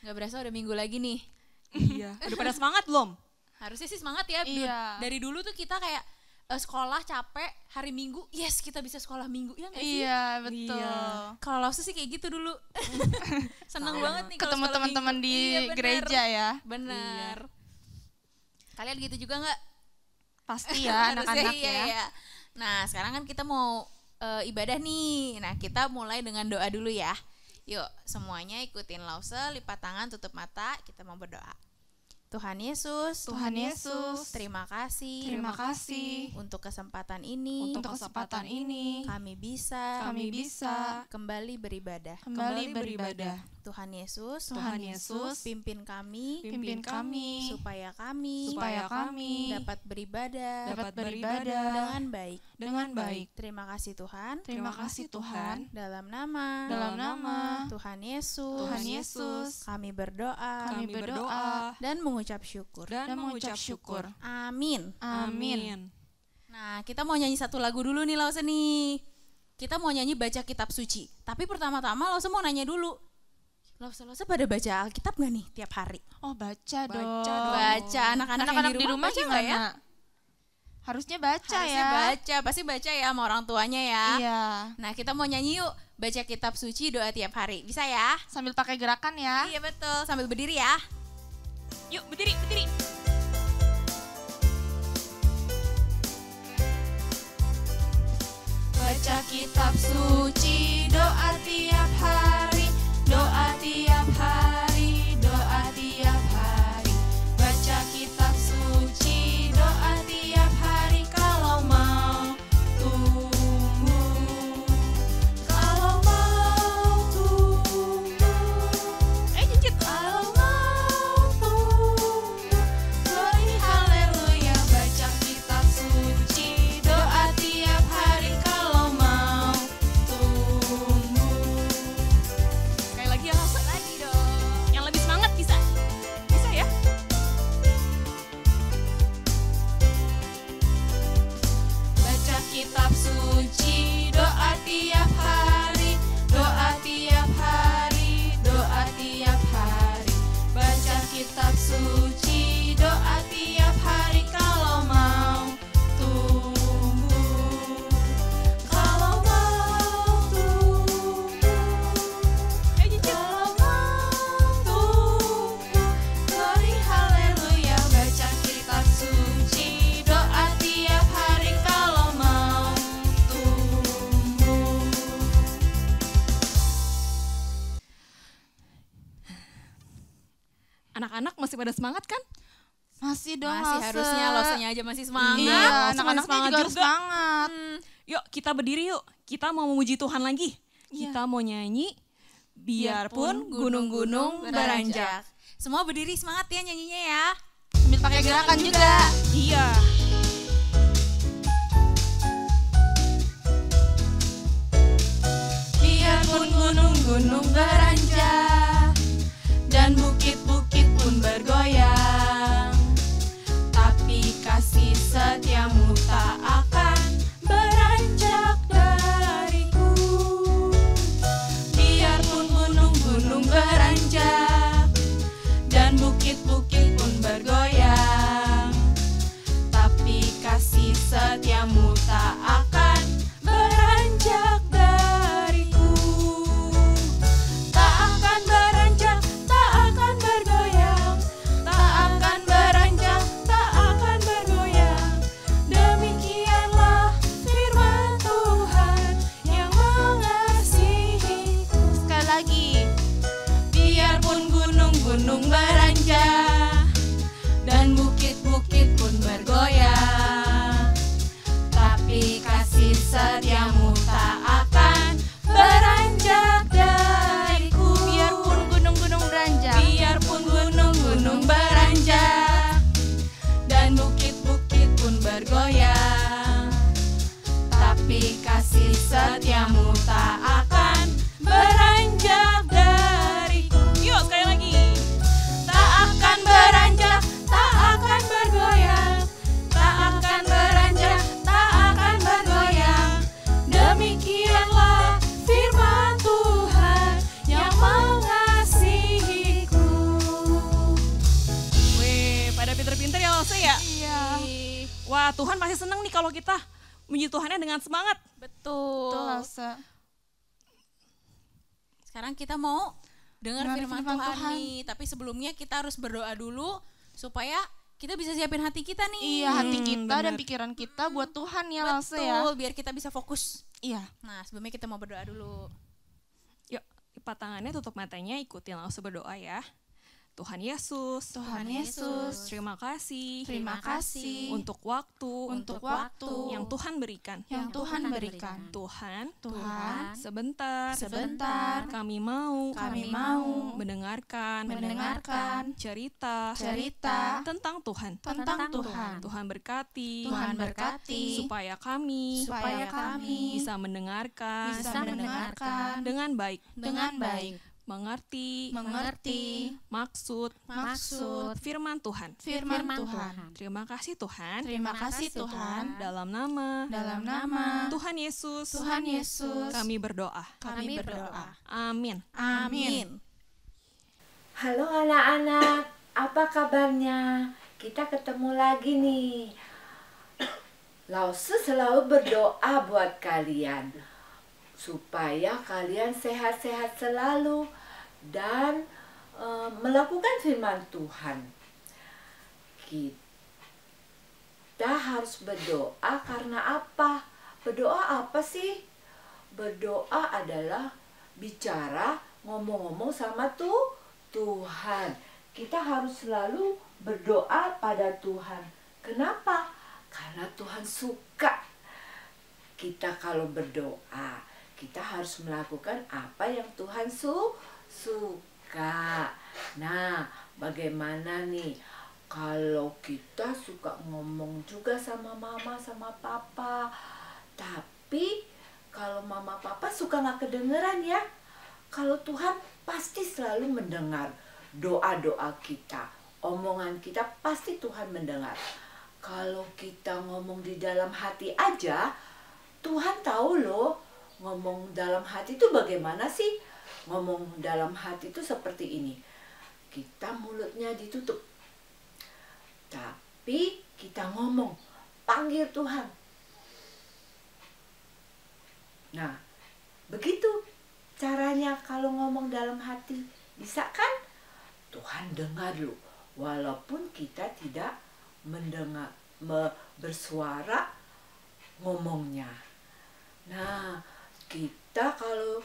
Gak berasa udah minggu lagi nih. Iya, udah pada semangat belum? Harusnya sih semangat ya. Iya. Dari dulu tuh kita kayak sekolah capek, hari Minggu, yes kita bisa sekolah Minggu. Ya gak sih? Iya, betul. Iya. Kalau Lausa sih kayak gitu dulu. Seneng banget nih kalau Ketemu sekolah teman-teman Minggu. di Iya, bener. gereja ya. Bener. Kalian gitu juga gak? Pasti ya anak-anak Harusnya ya. iya. Nah sekarang kan kita mau ibadah nih. Nah kita mulai dengan doa dulu ya. Yuk semuanya ikutin Lausa, lipat tangan, tutup mata, kita mau berdoa. Tuhan Yesus, Tuhan Yesus, terima kasih terima kasih untuk kesempatan ini. untuk kesempatan ini. Kami bisa Kami bisa kembali beribadah. kembali beribadah. Tuhan Yesus, Tuhan Yesus, pimpin kami pimpin kami supaya kami dapat beribadah dapat beribadah dengan baik. dengan baik. Terima kasih Tuhan. Terima kasih Tuhan. Dalam nama Tuhan Yesus, Tuhan Yesus, kami berdoa kami berdoa dan mengucap syukur. dan mengucap syukur. Amin. Amin. Nah, kita mau nyanyi satu lagu dulu nih Lausa nih. Kita mau nyanyi baca kitab suci. Tapi pertama-tama Lausa mau nanya dulu. Lausa pada baca Alkitab gak nih tiap hari? Oh, baca dong. Baca. Anak-anak yang di rumah baca gimana? gak ya? Harusnya baca Harusnya ya. baca, pasti baca ya sama orang tuanya ya. Iya. Nah, kita mau nyanyi yuk baca kitab suci doa tiap hari. Bisa ya? Sambil pakai gerakan ya. Iya betul, sambil berdiri ya. Yuk berdiri. Baca kitab suci, doa tiap hari, doa tiap hari, doa tiap hari. Baca kitab suci, doa tiap hari kalau mau tumbuh. Kalau mau tumbuh. Cicit. Kalau mau tumbuh. Glory haleluya. Baca kitab suci, doa tiap hari kalau mau tumbuh. Sekali lagi ya Lausa. Lagi dong. Yang lebih semangat bisa? Bisa ya? Baca kitab suci, doa tiap hari, doa tiap hari, doa tiap hari. Baca kitab suci, doa tiap hari kalau mau tumbuh. Kalau mau tumbuh. Kalau mau tumbuh. Glory haleluya. Baca kitab suci, doa tiap hari kalau mau tumbuh. Anak-anak masih pada semangat kan? Masih dong, Masih Lausa. harusnya Lausanya aja masih semangat. Iya, Lausanya anak-anaknya semangat juga harus juga. semangat. Yuk kita berdiri yuk. Kita mau memuji Tuhan lagi. Iya. Kita mau nyanyi biarpun gunung-gunung beranjak. Semua berdiri semangat ya nyanyinya ya. Sambil pakai gerakan juga. Iya. Biarpun gunung-gunung beranjak dan bukit-bukit pun bergoyang, tapi kasih setiamu tak akan beranjak dariku. Biarpun gunung-gunung beranjak dan bukit-bukit pun bergoyang, tapi kasih setiamu tak akan beranjak dariku. Tak akan Tuhan pasti senang nih kalau kita memuji Tuhannya dengan semangat. Betul. Betul, Lause. Sekarang kita mau dengar Dengar firman firman Tuhan Tuhan. nih, tapi sebelumnya kita harus berdoa dulu supaya kita bisa siapin hati kita nih. Iya, hati kita dan benar. pikiran kita buat Tuhan ya, Lause ya. Betul, biar kita bisa fokus. Iya. Nah, sebelumnya kita mau berdoa dulu. Yuk, lipat tangannya, tutup matanya, ikutin langsung berdoa ya. Tuhan Yesus, Tuhan Yesus, terima kasih terima kasih untuk waktu untuk waktu yang Tuhan berikan. yang Tuhan berikan. Tuhan, Tuhan, sebentar kami mau mendengarkan cerita tentang Tuhan. tentang Tuhan. Tuhan berkati Tuhan berkati supaya kami bisa mendengarkan dengan baik, mengerti maksud firman Tuhan. firman Tuhan. Terima kasih Tuhan. Terima kasih Tuhan. Dalam nama Tuhan Yesus, kami berdoa. kami berdoa. Amin. Amin. Halo anak-anak, apa kabarnya? Kita ketemu lagi nih. Lause selalu berdoa buat kalian supaya kalian sehat-sehat selalu dan melakukan firman Tuhan. Kita harus berdoa karena apa? Berdoa apa sih? Berdoa adalah bicara, ngomong-ngomong sama Tuhan. Kita harus selalu berdoa pada Tuhan. Kenapa? Karena Tuhan suka kita kalau berdoa. Kita harus melakukan apa yang Tuhan suka. Nah, bagaimana nih kalau kita suka ngomong juga sama mama, sama papa, tapi kalau mama papa suka nggak kedengeran ya. Kalau Tuhan pasti selalu mendengar doa-doa kita, omongan kita pasti Tuhan mendengar. Kalau kita ngomong di dalam hati aja, Tuhan tahu loh ngomong dalam hati itu bagaimana sih. Ngomong dalam hati itu seperti ini. Kita mulutnya ditutup, tapi kita ngomong, panggil Tuhan. Nah, begitu caranya kalau ngomong dalam hati. Bisa kan? Tuhan dengar loh, walaupun kita tidak mendengar, bersuara ngomongnya. Nah, kita kalau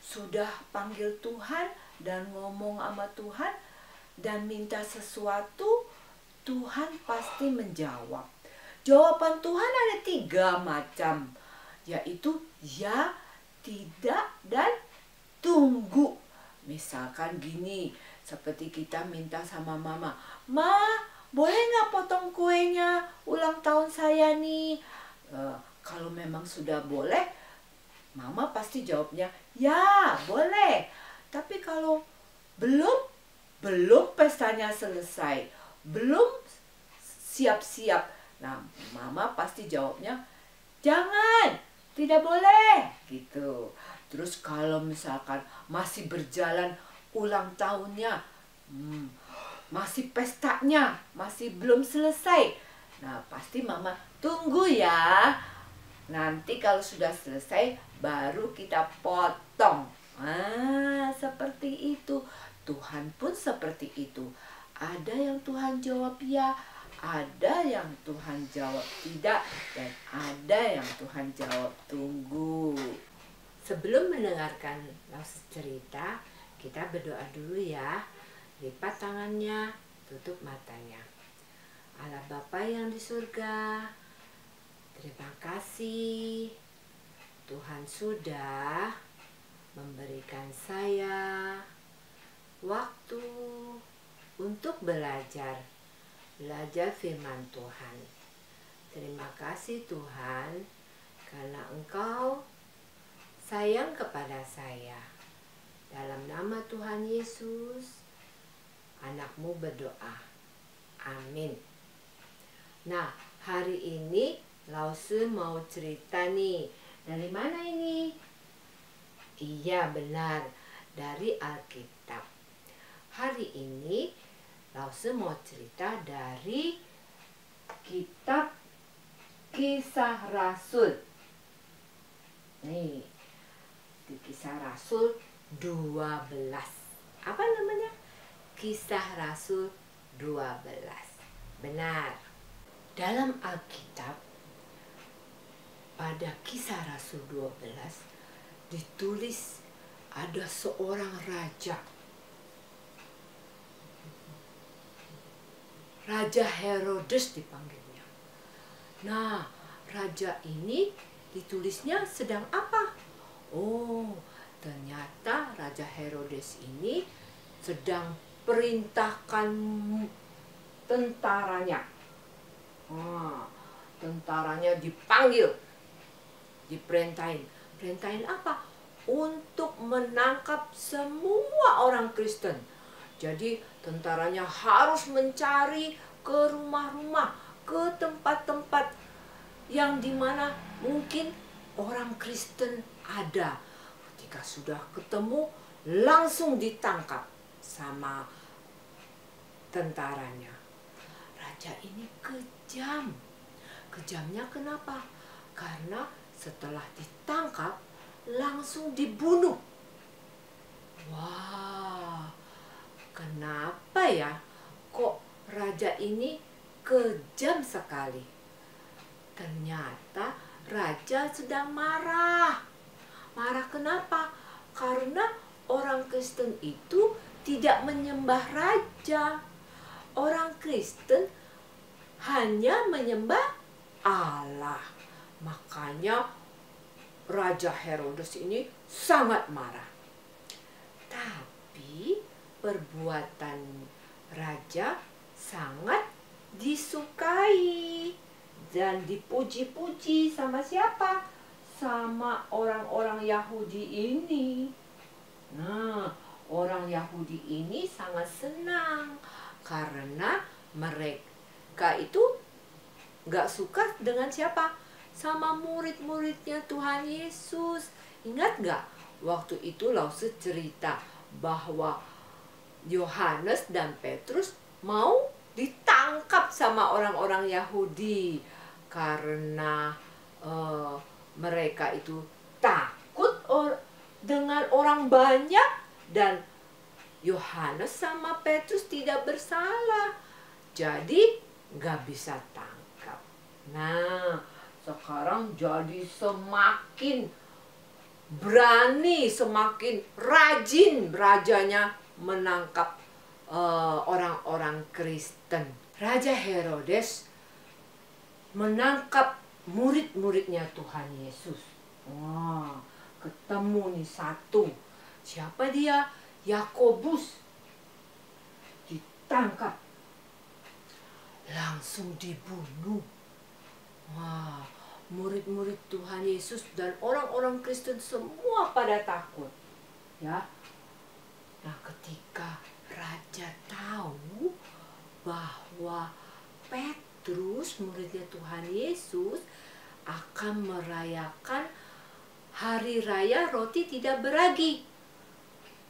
sudah panggil Tuhan dan ngomong sama Tuhan dan minta sesuatu, Tuhan pasti menjawab. Jawaban Tuhan ada 3 macam, yaitu ya, tidak, dan tunggu. Misalkan gini, seperti kita minta sama mama, "Ma, boleh nggak potong kuenya ulang tahun saya nih?" Kalau memang sudah boleh, mama pasti jawabnya, "Ya, boleh." Tapi kalau belum pestanya selesai, belum siap-siap, nah mama pasti jawabnya, "Jangan, tidak boleh." Gitu. Terus kalau misalkan masih berjalan ulang tahunnya, masih pestanya, masih belum selesai, nah pasti mama tunggu ya. Nanti kalau sudah selesai baru kita potong. Seperti itu. Tuhan pun seperti itu. Ada yang Tuhan jawab ya, ada yang Tuhan jawab tidak, dan ada yang Tuhan jawab tunggu. Sebelum mendengarkan Lause cerita, kita berdoa dulu ya. Lipat tangannya, tutup matanya. Allah Bapa yang di surga, terima kasih Tuhan sudah memberikan saya waktu untuk belajar firman Tuhan. Terima kasih Tuhan, karena Engkau sayang kepada saya. Dalam nama Tuhan Yesus, Anak-Mu berdoa. Amin. Nah, hari ini Lause mau cerita nih. Dari mana ini? Iya, benar. Dari Alkitab. Hari ini Lause mau cerita dari kitab Kisah Rasul. Nih, di Kisah Rasul 12. Apa namanya? Kisah Rasul 12. Benar. Dalam Alkitab, pada Kisah Rasul 12, ditulis ada seorang raja. Raja Herodes dipanggilnya. Nah, raja ini ditulisnya sedang apa? Oh, ternyata Raja Herodes ini sedang perintahkan tentaranya. Tentaranya dipanggil, diperintahin. Perintahin apa? Untuk menangkap semua orang Kristen. Jadi tentaranya harus mencari ke rumah-rumah, ke tempat-tempat yang dimana mungkin orang Kristen ada. Ketika sudah ketemu, langsung ditangkap sama tentaranya. Raja ini kejam. Kejamnya kenapa? Karena setelah ditangkap, langsung dibunuh. Wah, kenapa ya kok raja ini kejam sekali? Ternyata raja sedang marah. Marah kenapa? Karena orang Kristen itu tidak menyembah raja. Orang Kristen hanya menyembah Allah. Makanya Raja Herodes ini sangat marah. Tapi perbuatan raja sangat disukai dan dipuji-puji sama siapa? Sama orang-orang Yahudi ini. Nah, orang Yahudi ini sangat senang karena mereka itu gak suka dengan siapa? Sama murid-muridnya Tuhan Yesus. Ingat gak? Waktu itu Lause cerita bahwa Yohanes dan Petrus mau ditangkap sama orang-orang Yahudi karena mereka itu takut dengan orang banyak dan Yohanes sama Petrus tidak bersalah. Jadi gak bisa tangkap. Nah, sekarang jadi semakin berani, semakin rajin rajanya menangkap orang-orang Kristen. Raja Herodes menangkap murid-muridnya Tuhan Yesus. Wah, ketemu nih satu. Siapa dia? Yakobus. Ditangkap. Langsung dibunuh. Wah, murid-murid Tuhan Yesus dan orang-orang Kristen semua pada takut. Ya. Nah, ketika raja tahu bahwa Petrus, muridnya Tuhan Yesus, akan merayakan hari raya roti tidak beragi.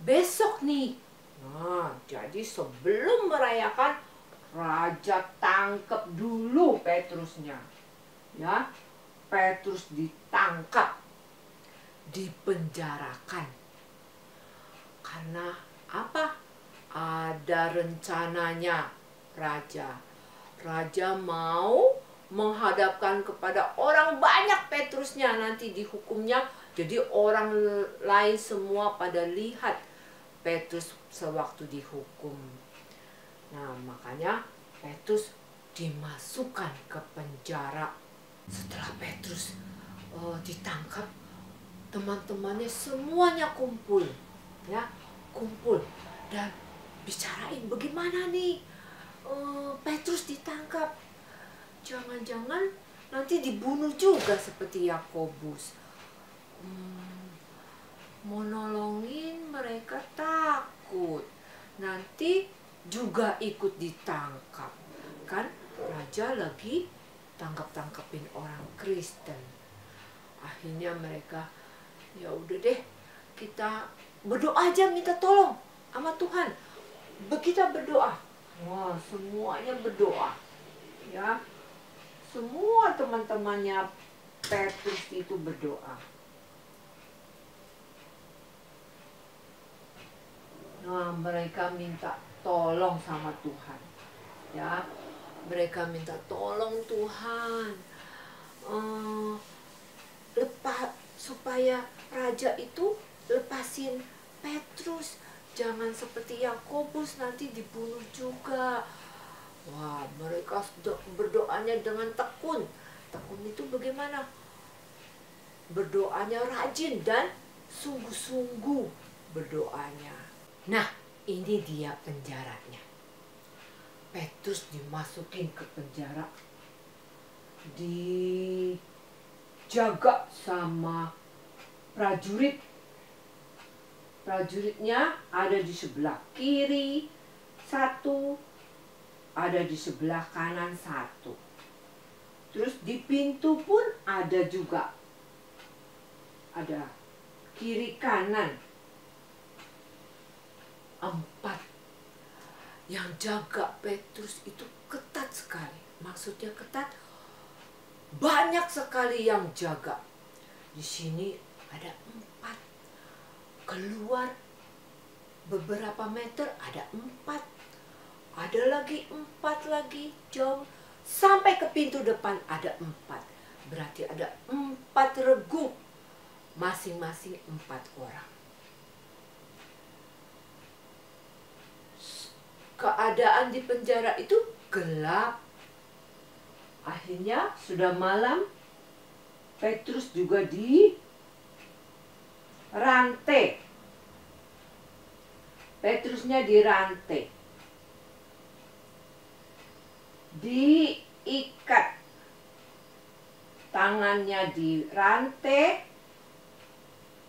Besok nih. Nah, jadi sebelum merayakan, raja tangkap dulu Petrusnya. Ya, Petrus ditangkap, dipenjarakan. Karena apa? Ada rencananya raja. Raja mau menghadapkan kepada orang banyak Petrusnya, nanti dihukumnya. Jadi orang lain semua pada lihat Petrus sewaktu dihukum. Nah, makanya Petrus dimasukkan ke penjara. Setelah Petrus ditangkap, teman-temannya semuanya kumpul, ya, kumpul dan bicarain bagaimana nih Petrus ditangkap. Jangan-jangan nanti dibunuh juga seperti Yakobus. Mau nolongin mereka takut. Nanti juga ikut ditangkap. Kan raja lagi tangkap-tangkapin orang Kristen. Akhirnya mereka, ya udah deh, kita berdoa aja, minta tolong sama Tuhan. Kita berdoa. Wah, semuanya berdoa. Ya. semua teman-temannya Petrus itu berdoa. Nah, mereka minta tolong sama Tuhan. Ya, mereka minta tolong Tuhan. Supaya raja itu lepasin Petrus. Jangan seperti Yakobus nanti dibunuh juga. Wah, mereka berdoanya dengan tekun. Tekun itu bagaimana? Berdoanya rajin dan sungguh-sungguh berdoanya. Nah, ini dia penjaranya. Petrus dimasukin ke penjara. Dijaga sama prajurit. Prajuritnya ada di sebelah kiri satu, ada di sebelah kanan satu. Terus di pintu pun ada juga. Ada kiri kanan 4. Yang jaga Petrus itu ketat sekali. Maksudnya ketat, banyak sekali yang jaga. Di sini ada 4. Keluar beberapa meter ada 4. Ada lagi 4 lagi jauh. Sampai ke pintu depan ada 4. Berarti ada 4 regu. Masing-masing 4 orang. Keadaan di penjara itu gelap. Akhirnya sudah malam. Petrus juga dirantai. Petrusnya dirantai. Diikat. Tangannya dirantai.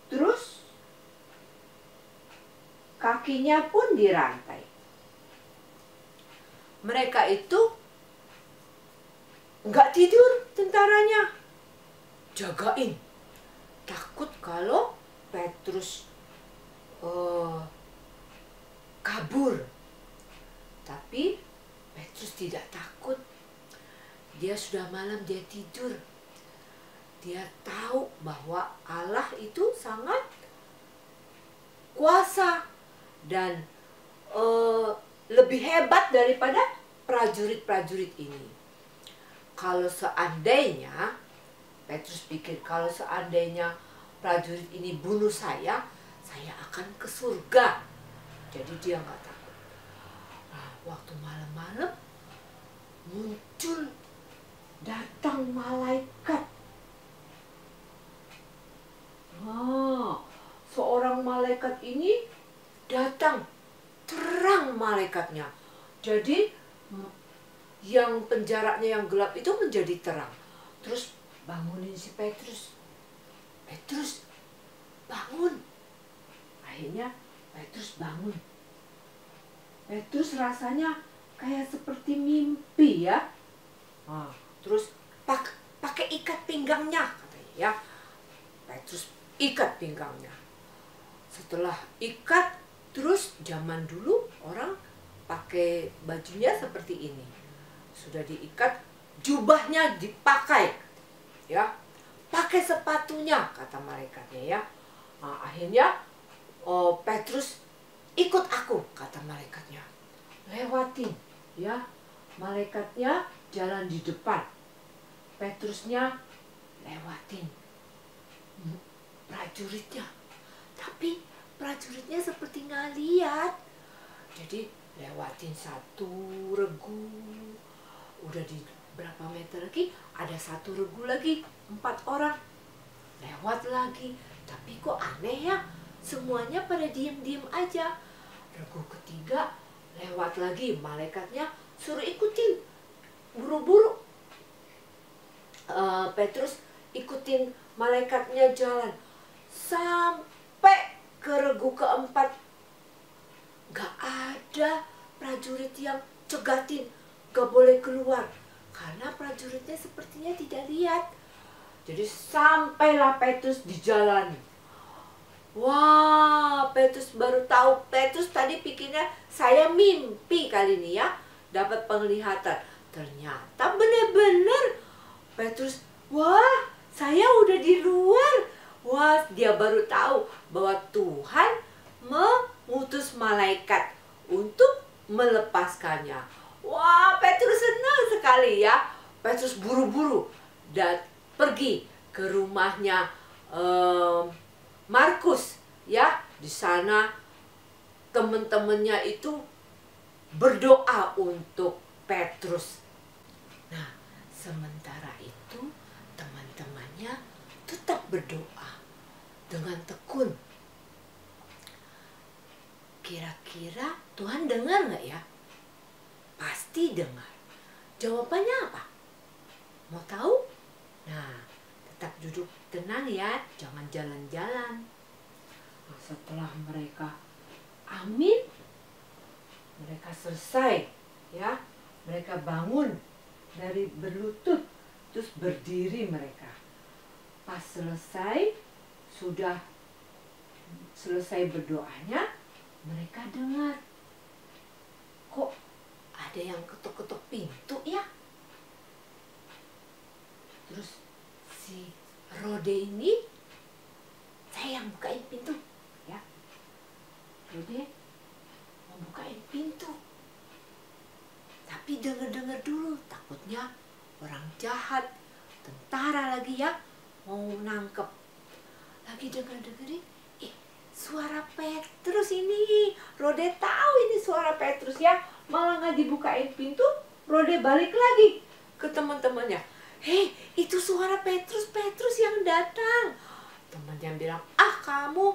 Terus kakinya pun dirantai. Mereka itu nggak tidur tentaranya. Jagain. Takut kalau Petrus kabur. Tapi Petrus tidak takut. Dia sudah malam, dia tidur. Dia tahu bahwa Allah itu sangat kuasa dan lebih hebat daripada prajurit-prajurit ini. Kalau seandainya, Petrus pikir kalau seandainya prajurit ini bunuh saya akan ke surga. Jadi dia nggak takut. Nah, waktu malam-malam muncul, datang malaikat. Seorang malaikat ini datang, terang malaikatnya. Jadi yang penjaranya yang gelap itu menjadi terang. Terus bangunin si Petrus. Petrus, bangun. Akhirnya Petrus bangun. Petrus rasanya kayak seperti mimpi ya. Terus pakai ikat pinggangnya katanya ya. Petrus ikat pinggangnya. Setelah ikat, terus zaman dulu orang pakai bajunya seperti ini. Sudah diikat, jubahnya dipakai. Ya. Pakai sepatunya kata malaikatnya ya. Nah, akhirnya Petrus, ikut aku kata malaikatnya. Lewatin ya. Malaikatnya jalan di depan. Petrusnya lewatin prajuritnya. Tapi prajuritnya seperti nggak lihat. Jadi lewatin satu regu. Udah di berapa meter lagi ada satu regu lagi, 4 orang. Lewat lagi. Tapi kok aneh ya, semuanya pada diem-diem aja. Regu ketiga lewat lagi, malaikatnya suruh ikutin. Buru-buru Petrus ikutin malaikatnya jalan sampai ke regu keempat. Gak ada prajurit yang cegatin, gak boleh keluar karena prajuritnya sepertinya tidak lihat. Jadi sampailah Petrus di jalan. Wah, Petrus baru tahu. Petrus tadi pikirnya saya mimpi kali ini ya, dapat penglihatan. Ternyata benar-benar Petrus, wah saya udah di luar. Wah, dia baru tahu bahwa Tuhan mengutus malaikat untuk melepaskannya. Wah, Petrus senang sekali ya. Petrus buru-buru dan pergi ke rumahnya Markus ya. Di sana teman-temannya itu berdoa untuk Petrus. Nah, sementara itu teman-temannya tetap berdoa dengan tekun. Kira-kira Tuhan dengar nggak ya? Pasti dengar. Jawabannya apa? Mau tahu? Nah, tetap duduk tenang ya, jangan jalan-jalan. Nah, setelah mereka amin, mereka selesai ya, mereka bangun dari berlutut, terus berdiri mereka. Pas sudah selesai berdoanya, mereka dengar, kok ada yang ketuk-ketuk pintu ya? Terus si Rode ini, saya yang bukain pintu ya. Rode mau bukain pintu, tapi dengar-dengar dulu, takutnya orang jahat, tentara lagi ya, mau nangkep. Lagi dengar-dengerin, suara Petrus ini. Rode tahu ini suara Petrus ya, malah nggak dibukain pintu. Rode balik lagi ke teman-temannya. Hei, itu suara Petrus yang datang. Temannya bilang, kamu,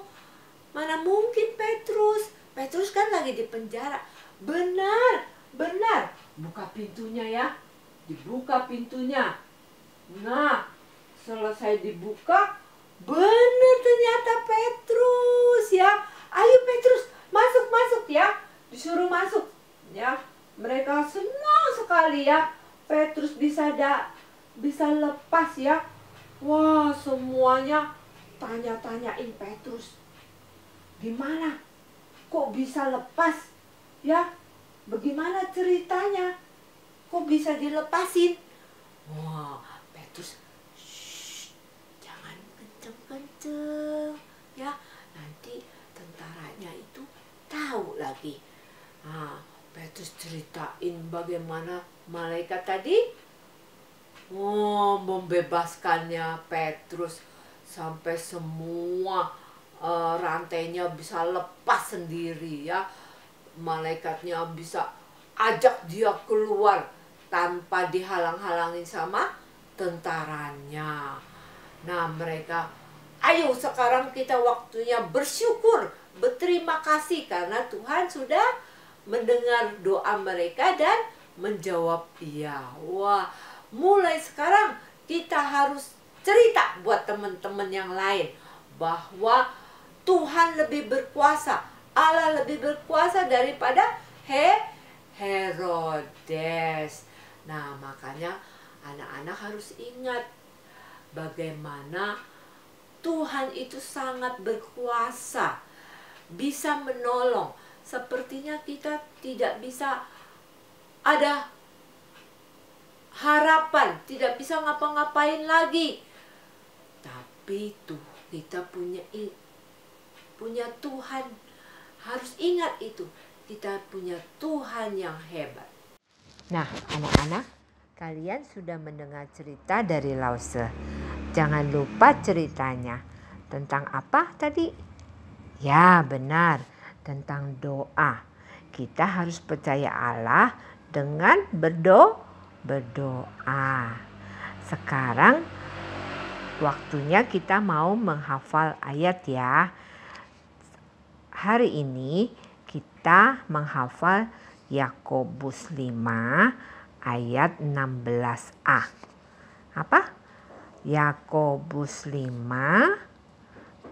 mana mungkin Petrus kan lagi di penjara. Benar, buka pintunya ya, dibuka pintunya. Nah, selesai dibuka, benar ternyata Petrus ya. Ayo Petrus, masuk ya, disuruh masuk ya. Mereka senang sekali ya, Petrus bisa lepas ya. Wah, semuanya tanya-tanyain Petrus, gimana kok bisa lepas ya, bagaimana ceritanya, kok bisa dilepasin? Wah, Petrus, jangan kenceng-kenceng ya, nanti tentaranya itu tahu lagi. Nah, Petrus ceritain bagaimana malaikat tadi membebaskannya Petrus sampai semua rantainya bisa lepas sendiri ya. Malaikatnya bisa ajak dia keluar tanpa dihalang-halangin sama tentaranya. Nah, mereka, ayo sekarang kita waktunya bersyukur, berterima kasih karena Tuhan sudah mendengar doa mereka dan menjawab iya. Wah, mulai sekarang kita harus cerita buat teman-teman yang lain bahwa Tuhan lebih berkuasa, Allah lebih berkuasa daripada Herodes. Nah, makanya anak-anak harus ingat bagaimana Tuhan itu sangat berkuasa, bisa menolong. Sepertinya kita tidak bisa ada harapan, tidak bisa ngapa-ngapain lagi. Tapi tuh kita punya Tuhan. Harus ingat itu. Kita punya Tuhan yang hebat. Nah, anak-anak, kalian sudah mendengar cerita dari Lause. Jangan lupa ceritanya. Tentang apa tadi? Ya, benar. Tentang doa. Kita harus percaya Allah dengan berdoa. Sekarang waktunya kita mau menghafal ayat ya. Hari ini kita menghafal Yakobus 5 ayat 16a. Apa? Yakobus 5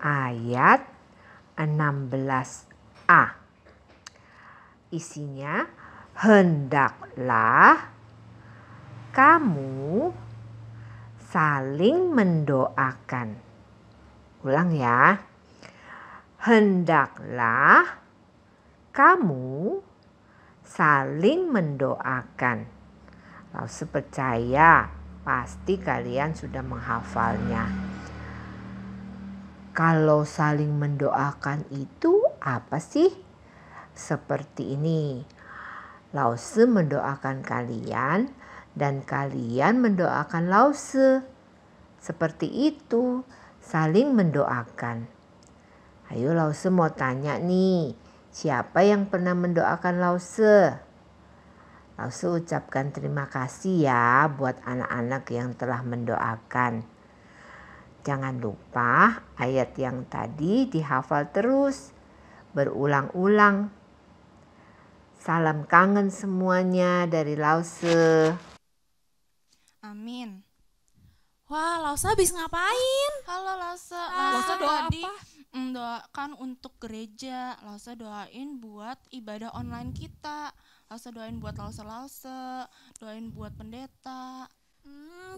ayat 16a. Isinya, hendaklah kamu saling mendoakan. Ulang ya. Hendaklah kamu saling mendoakan. Lause percaya Pasti kalian sudah menghafalnya. Kalau saling mendoakan itu apa sih? Seperti ini. Lause mendoakan kalian dan kalian mendoakan Lause. Seperti itu, saling mendoakan. Ayo Lause mau tanya nih, siapa yang pernah mendoakan Lause? Lause ucapkan terima kasih ya buat anak-anak yang telah mendoakan. Jangan lupa ayat yang tadi dihafal terus, berulang-ulang. Salam kangen semuanya dari Lause. Amin. Wah, Lause habis ngapain? Halo Lause. Lause doa tadi apa? doakan untuk gereja. Lause doain buat ibadah online kita. Lause doain buat Lause, doain buat pendeta.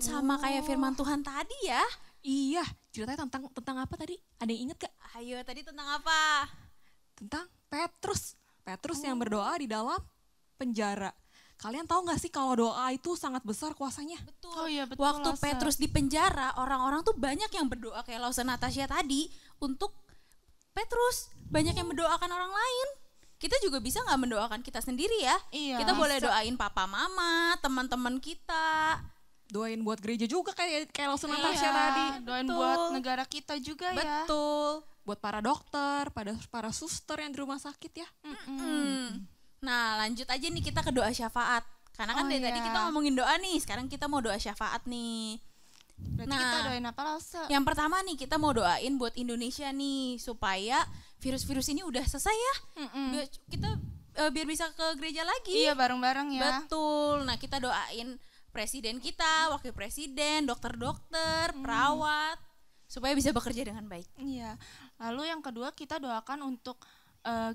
Sama kayak firman Tuhan tadi ya. Iya, ceritanya tentang apa tadi? Ada yang inget gak? Ayo, tadi tentang apa? Tentang Petrus. Petrus yang berdoa di dalam penjara. Kalian tahu gak sih kalau doa itu sangat besar kuasanya? Betul. Oh iya, betul, Waktu Lause. Petrus di penjara, orang-orang tuh banyak yang berdoa kayak Lause Natasha tadi untuk Petrus. Banyak yang mendoakan orang lain. Kita juga bisa nggak mendoakan kita sendiri ya? Iya. Kita boleh Bisa. doain papa mama, teman-teman kita. Doain buat gereja juga kayak Lause Iya, Natasha tadi. doain Betul. buat negara kita juga ya. Betul. Buat para dokter, para suster yang di rumah sakit ya. Nah, lanjut aja nih kita ke doa syafaat. Karena kan Oh, dari tadi iya. kita ngomongin doa nih, sekarang kita mau doa syafaat nih. Berarti Nah. kita doain apa Lause? Yang pertama nih kita mau doain buat Indonesia nih supaya virus-virus ini udah selesai ya. Biar kita biar bisa ke gereja lagi. Iya, bareng-bareng ya. Betul. Nah, kita doain presiden kita, wakil presiden, dokter-dokter, perawat supaya bisa bekerja dengan baik. Iya. Lalu yang kedua kita doakan untuk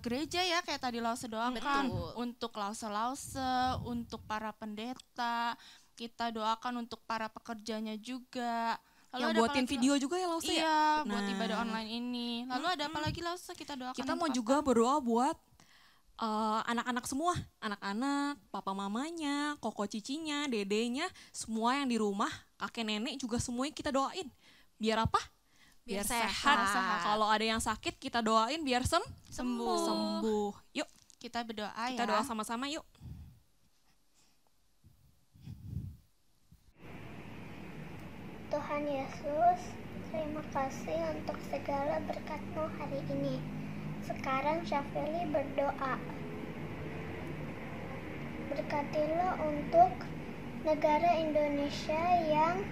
gereja ya, kayak tadi Lause doakan. Betul. Untuk Lause, untuk para pendeta. Kita doakan untuk para pekerjanya juga. Lalu Yang ada buatin apa lagi, video juga ya Lause ya. Iya, buat Nah. ibadah online ini. Lalu ada apa lagi Lause kita doakan? Kita untuk mau apa? juga berdoa buat anak-anak semua, anak-anak, papa mamanya, koko cicinya, dedenya, semua yang di rumah, kakek nenek juga semuanya kita doain. Biar apa? Biar sehat. sehat. Kalau ada yang sakit kita doain biar Sembuh. sembuh. Yuk, Kita berdoa kita ya. doa sama-sama yuk. Tuhan Yesus, terima kasih untuk segala berkat-Mu hari ini. Sekarang Syafeli berdoa. Berkatilah untuk negara Indonesia yang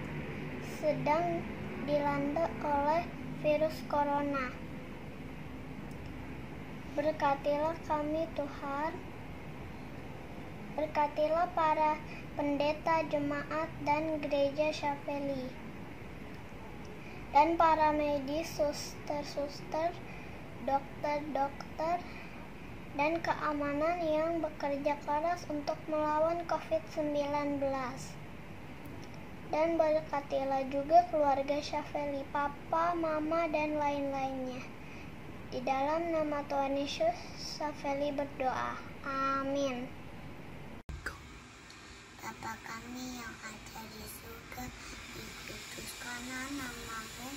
sedang dilanda oleh virus corona. Berkatilah kami Tuhan. Berkatilah para pendeta, jemaat, dan gereja Syafeli. Dan para medis, suster-suster, dokter-dokter, dan keamanan yang bekerja keras untuk melawan COVID-19. Dan berkatilah juga keluarga Syafeli, papa, mama, dan lain-lainnya. Di dalam nama Tuhan Yesus, Syafeli berdoa. Amin. Bapa kami yang ada di surga, dikuduskanlah namamu,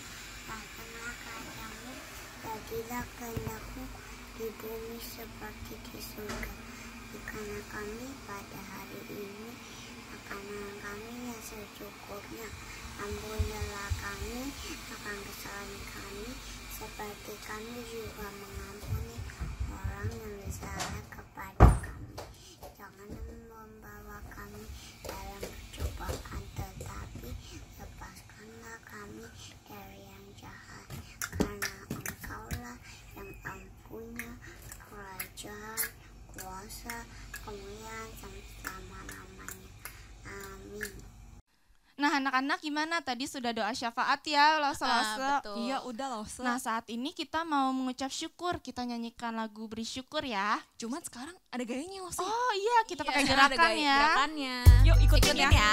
datanglah kerajaanmu, jadilah kehendak-Mu di bumi seperti di surga. Berikanlah kami pada hari ini makanan kami yang secukupnya. Ampunilah kami akan kesalahan kami, seperti kami juga mengampuni orang yang bersalah kepada kami. Jangan membawa kami dalam percobaan, tetapi lepaskanlah kami dari yang jahat. Karena Engkaulah yang punya kerajaan, kuasa, kemuliaan sampai selama-lamanya. Amin. Nah, anak-anak gimana? Tadi sudah doa syafaat ya, Lause. betul. Iya, udah Lause. Nah, saat ini kita mau mengucap syukur. Kita nyanyikan lagu Beri Syukur ya. Cuman sekarang ada gayanya Lause. Oh iya, kita pakai Iya, gerakan ada ya. Gerakannya. Yuk, ikutin ya. ya.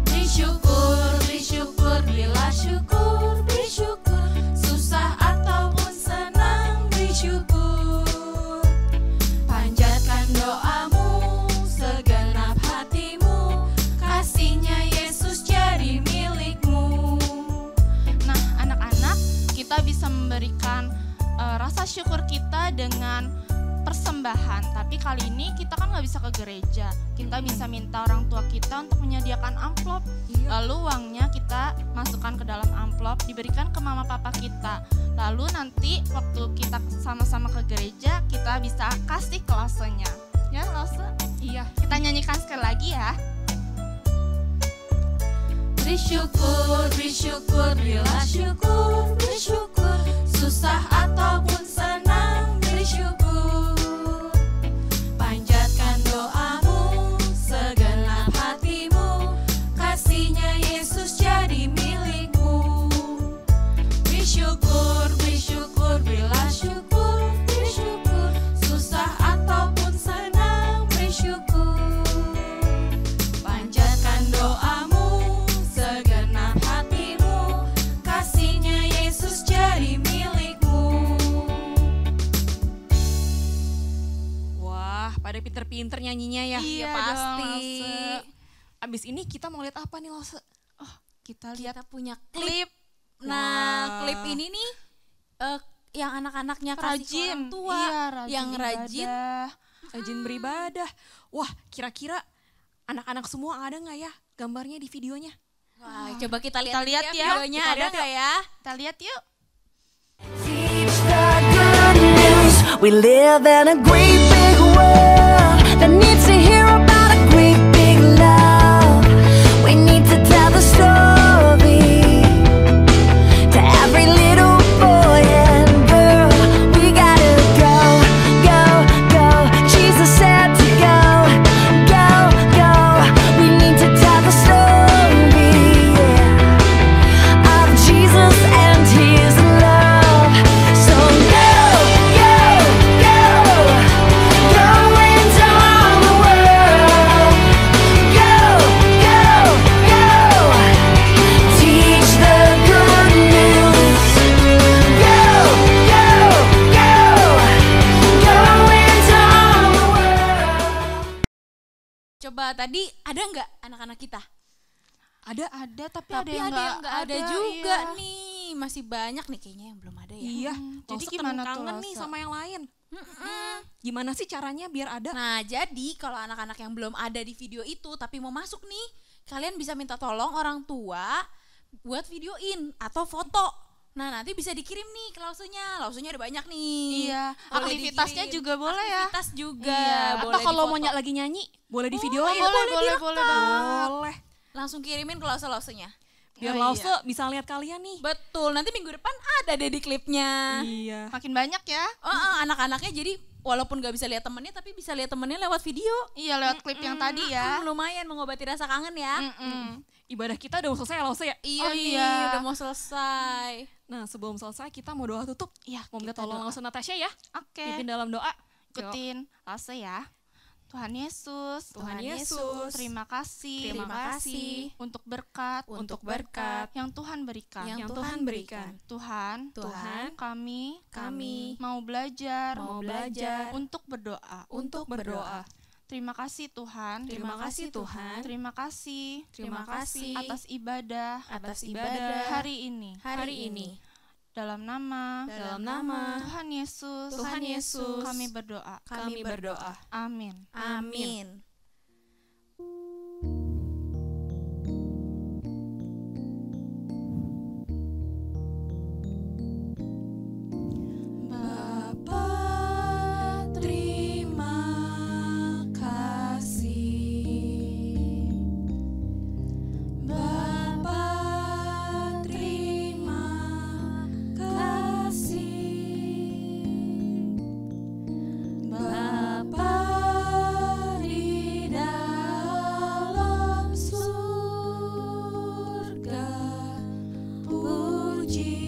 Beri syukur, bila syukur, beri syukur. Susah ataupun senang, beri syukur. bisa memberikan rasa syukur kita dengan persembahan. Tapi kali ini kita kan nggak bisa ke gereja. Kita bisa minta orang tua kita untuk menyediakan amplop. Lalu uangnya kita masukkan ke dalam amplop, diberikan ke mama papa kita. Lalu nanti waktu kita sama-sama ke gereja, kita bisa kasih ke Lausenya. Ya, Lause? Iya. Kita nyanyikan sekali lagi ya. Bersyukur, bersyukur, berilah syukur, bersyukur. Susah ataupun senang, bersyukur. Panjatkan doamu, segenap hatimu. Kasihnya Yesus jadi milikmu. Bersyukur, bersyukur, berilah syukur, bersyukur. Susah ataupun senang, bersyukur. Panjatkan doamu, segenap hatimu. Kasihnya Yesus jadi milikmu. Wah, pada pinter-pinter nyanyinya ya. Iya pasti. dong, Lause. Abis ini kita mau lihat apa nih, Lause? Kita lihat Kita punya klip. Nah, Wah. klip ini nih yang anak-anaknya kasih ke rajin. orang tua, Iya, rajin yang rajin. ibadah. Rajin beribadah. Wah, kira-kira anak-anak semua ada nggak ya gambarnya di videonya? Wah, coba kita lihat, lihat ya. videonya Kita ada lihat nggak ya? Kita lihat yuk. Teach the good news. We live in a great big world that needs to hear about a great big love. We need to tell the story to every little boy and girl. We gotta go, go, go. Jesus said to go, go, go. We need to tell the story, yeah, of Jesus and His love. So go, go, go, go into all the world. Go, go, go, teach the good news. Go, go, go, go into all the world. Coba tadi ada nggak anak-anak kita? Ada tapi Tapi ada yang nggak ada juga iya. nih, masih banyak nih kayaknya yang belum ada ya. Iya. Jadi Lause gimana tuh, kangen nih Lause? sama yang lain. Gimana sih caranya biar ada? Nah, jadi kalau anak-anak yang belum ada di video itu tapi mau masuk nih, kalian bisa minta tolong orang tua buat videoin atau foto. Nah, nanti bisa dikirim nih ke Lausenya. Lausenya ada banyak nih. Iya, Boleh aktivitasnya dikirim. juga boleh ya. Aktivitas juga. Iya. Atau boleh kalau mau difoto. lagi nyanyi, boleh di Oh, videoin. boleh banget. Boleh. Langsung kirimin ke Lausenya. Biar Oh, Lause bisa lihat kalian nih. Betul, nanti minggu depan ada deh di klipnya. Iya. Makin banyak ya. Anak-anaknya jadi walaupun gak bisa lihat temennya tapi bisa lihat temennya lewat video. Iya, lewat klip yang tadi ya. Lumayan mengobati rasa kangen ya. Ibadah kita udah mau selesai ya, Lause ya? Iya Oh, nih, iya. udah mau selesai. Nah, sebelum selesai kita mau doa tutup. Iya, Mau minta kita tolong doa. langsung Natasha ya. Oke. Pimpin dalam doa. Ikutin Lause ya. Tuhan Yesus, Tuhan Yesus, terima kasih, Terima kasih untuk berkat, untuk berkat yang Tuhan berikan. yang Tuhan Tuhan berikan. Tuhan, Tuhan, kami kami mau belajar, untuk berdoa. untuk berdoa. Terima kasih Tuhan. Terima kasih Tuhan. Terima kasih Terima kasih atas ibadah atas ibadah hari ini. hari ini. Dalam nama Tuhan Yesus, Tuhan Yesus, kami berdoa. Kami berdoa. Amin. Amin. Bapa, terima kasih. Bapa, terima kasih. Bapa di dalam surga, puji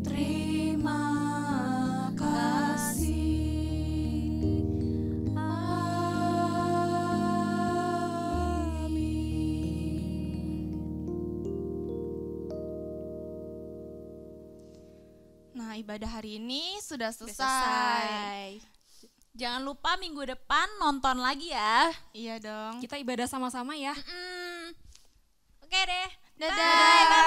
terima kasih. Nah, ibadah hari ini sudah Udah selesai. Jangan lupa minggu depan nonton lagi ya. Iya dong. Kita ibadah sama-sama ya. Oke deh. Dadah. Bye.